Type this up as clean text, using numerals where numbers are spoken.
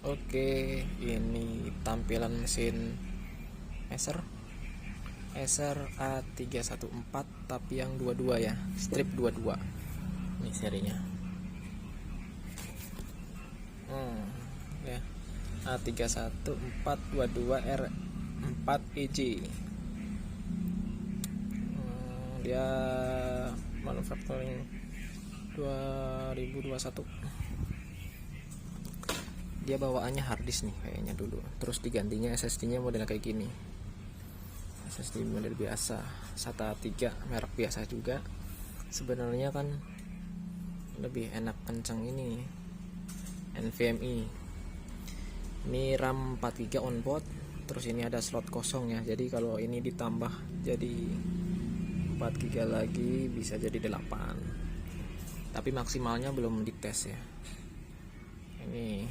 Oke, ini tampilan mesin Acer A314 tapi yang 22 ya, strip 22. Ini serinya. Ya. A31422R4EJ. Dia manufacturing 2021. Dia bawaannya harddisk nih kayaknya dulu, terus digantinya SSD-nya model kayak gini, SSD model biasa SATA 3 merek biasa juga. Sebenarnya kan lebih enak kencang ini NVMe. Ini RAM 4GB onboard, terus ini ada slot kosong ya, jadi kalau ini ditambah jadi 4GB lagi bisa jadi 8, tapi maksimalnya belum dites ya. Ini